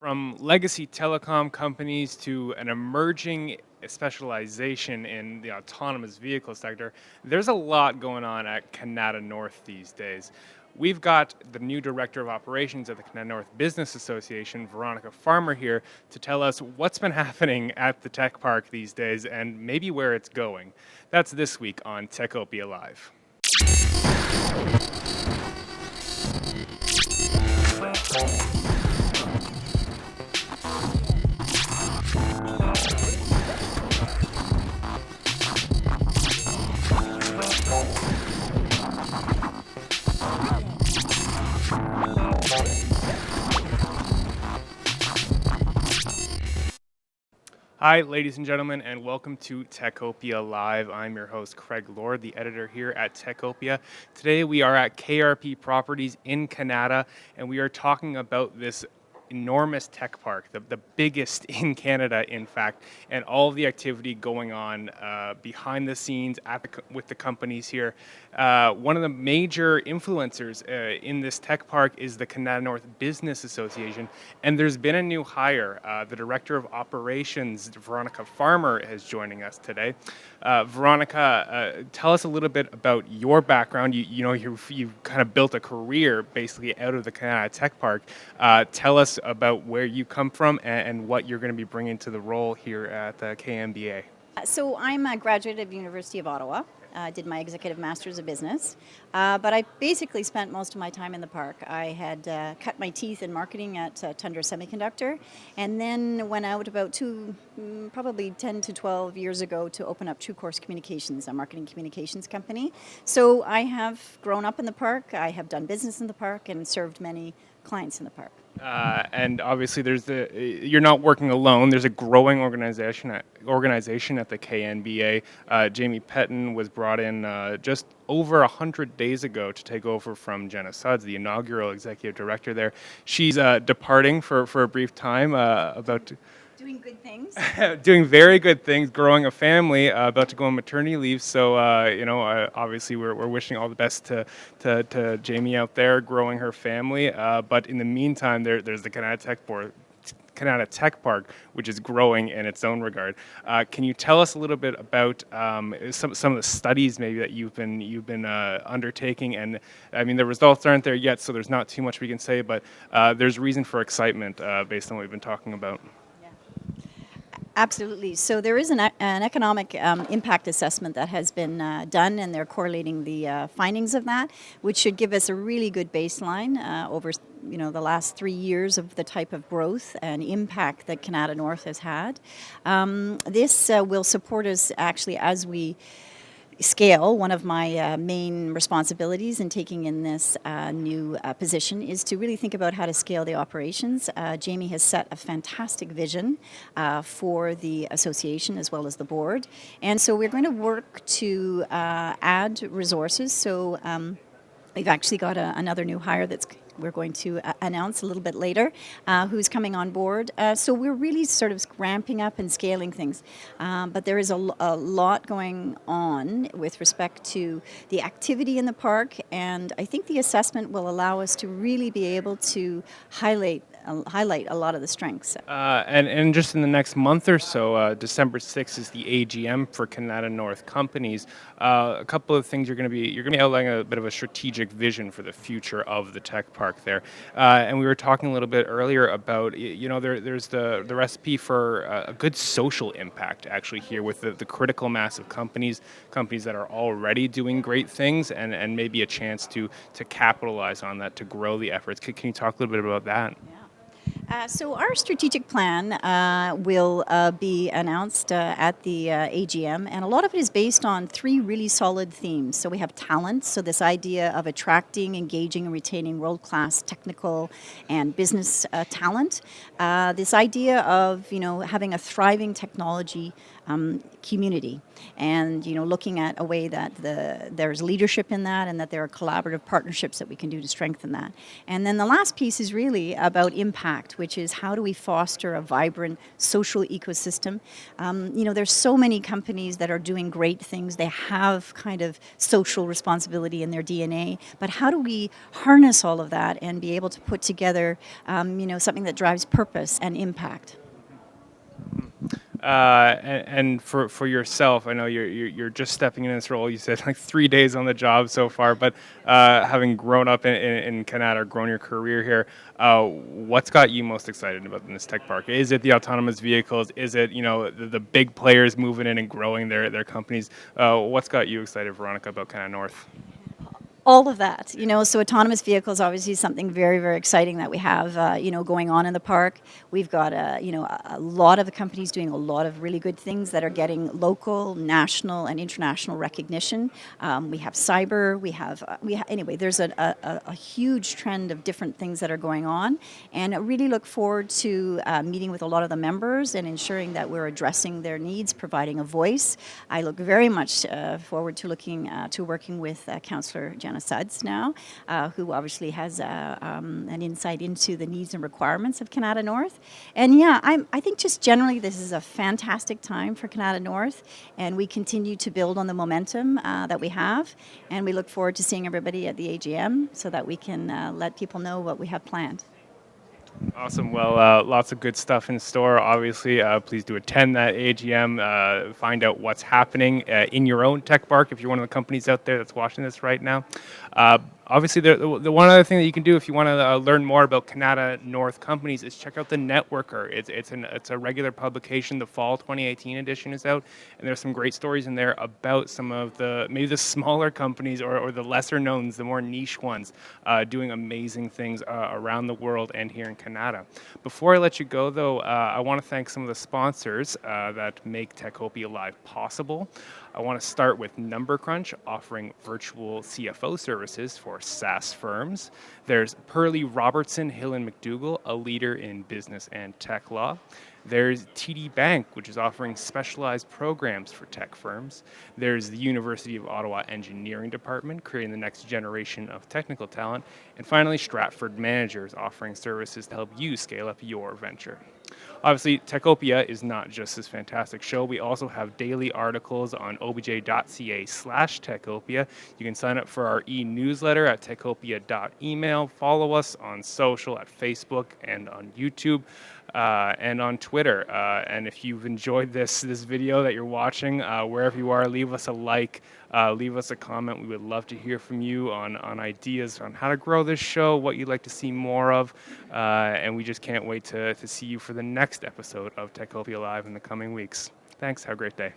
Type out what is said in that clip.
From legacy telecom companies to an emerging specialization in the autonomous vehicle sector, there's a lot going on at Kanata North these days. We've got the new director of operations at the Kanata North Business Association, Veronica Farmer, here to tell us what's been happening at the tech park these days and maybe where it's going. That's this week on Techopia Live. Hi, ladies and gentlemen, and welcome to Techopia Live. I'm your host, Craig Lord, the editor here at Techopia. Today we are at KRP Properties in Kanata, and we are talking about this enormous tech park, the biggest in Canada, in fact, and all of the activity going on behind the scenes with the companies here. One of the major influencers in this tech park is the Kanata North Business Association, and there's been a new hire. The Director of Operations, Veronica Farmer, is joining us today. Veronica, tell us a little bit about your background. You've kind of built a career basically out of the Kanata Tech Park. Tell us about where you come from and what you're going to be bringing to the role here at the KMBA. So I'm a graduate of University of Ottawa. Did my executive master's of business, but I basically spent most of my time in the park. I had cut my teeth in marketing at Tundra Semiconductor, and then went out about probably 10 to 12 years ago to open up True Course Communications, a marketing communications company. So I have grown up in the park, I have done business in the park, and served many clients in the park. And obviously, you're not working alone. There's a growing organization at the KNBA. Jamie Pettin was brought in just over 100 days ago to take over from Jenna Suds, the inaugural executive director there. She's departing for a brief time, Doing good things. Doing very good things, growing a family, about to go on maternity leave. So, obviously we're wishing all the best to Jamie out there, growing her family. But in the meantime, there's the Kanata Tech Park, which is growing in its own regard. Can you tell us a little bit about some of the studies maybe that you've been undertaking? And I mean, the results aren't there yet, so there's not too much we can say. But there's reason for excitement based on what we've been talking about. Absolutely. So there is an economic impact assessment that has been done, and they're correlating the findings of that, which should give us a really good baseline over the last 3 years of the type of growth and impact that Kanata North has had. This will support us actually as we scale. One of my main responsibilities in taking in this new position is to really think about how to scale the operations. Jamie has set a fantastic vision for the association as well as the board, and so we're going to work to add resources. So we've actually got another new hire we're going to announce a little bit later, who's coming on board. So we're really sort of ramping up and scaling things. But there is a lot going on with respect to the activity in the park, and I think the assessment will allow us to really be able to highlight a lot of the strengths. And just in the next month or so, December 6th is the AGM for Kanata North companies. A couple of things you're going to be outlining a bit of a strategic vision for the future of the tech park there. And we were talking a little bit earlier about there's the recipe for a good social impact actually here with the critical mass of companies that are already doing great things, and maybe a chance to capitalize on that to grow the efforts. Can you talk a little bit about that? So our strategic plan will be announced at the AGM, and a lot of it is based on 3 really solid themes. So we have talent, so this idea of attracting, engaging, and retaining world-class technical and business talent. This idea of having a thriving technology community, and looking at a way that there's leadership in that, and that there are collaborative partnerships that we can do to strengthen that. And then the last piece is really about impact, which is how do we foster a vibrant social ecosystem. There's so many companies that are doing great things. They have kind of social responsibility in their DNA, but how do we harness all of that and be able to put together, something that drives purpose and impact? And for yourself, I know you're just stepping in this role. You said like 3 days on the job so far, but having grown up in Canada, grown your career here, what's got you most excited about this tech park? Is it the autonomous vehicles? Is it the big players moving in and growing their companies? What's got you excited, Veronica, about Kanata North? All of that, so autonomous vehicles obviously is something very, very exciting that we have, going on in the park. We've got, a lot of the companies doing a lot of really good things that are getting local, national, and international recognition. We have cyber, anyway, there's a huge trend of different things that are going on, and I really look forward to meeting with a lot of the members and ensuring that we're addressing their needs, providing a voice. I look very much forward to working with Councillor Suds now, who obviously has an insight into the needs and requirements of Kanata North. And yeah, I think just generally this is a fantastic time for Kanata North, and we continue to build on the momentum that we have, and we look forward to seeing everybody at the AGM so that we can let people know what we have planned. Awesome. Well, lots of good stuff in store. Obviously, please do attend that AGM. Find out what's happening in your own tech park if you're one of the companies out there that's watching this right now. Obviously, the one other thing that you can do if you want to learn more about Kanata North companies is check out the Networker. It's a regular publication. The fall 2018 edition is out, and there's some great stories in there about some of maybe the smaller companies or the lesser knowns, the more niche ones, doing amazing things around the world and here in Kanata. Before I let you go, though, I want to thank some of the sponsors that make Techopia Live possible. I want to start with Number Crunch, offering virtual CFO services for SaaS firms. There's Pearlie Robertson Hill and McDougall, a leader in business and tech law. There's TD Bank, which is offering specialized programs for tech firms. There's the University of Ottawa Engineering Department, creating the next generation of technical talent. And finally, Stratford Managers, offering services to help you scale up your venture. Obviously, Techopia is not just this fantastic show. We also have daily articles on obj.ca/Techopia. You can sign up for our e-newsletter at techopia.email. Follow us on social at Facebook and on YouTube and on Twitter. And if you've enjoyed this video that you're watching, wherever you are, leave us a like, leave us a comment. We would love to hear from you on ideas on how to grow this show, what you'd like to see more of, and we just can't wait to see you for the next episode of Techopia Live in the coming weeks. Thanks. Have a great day.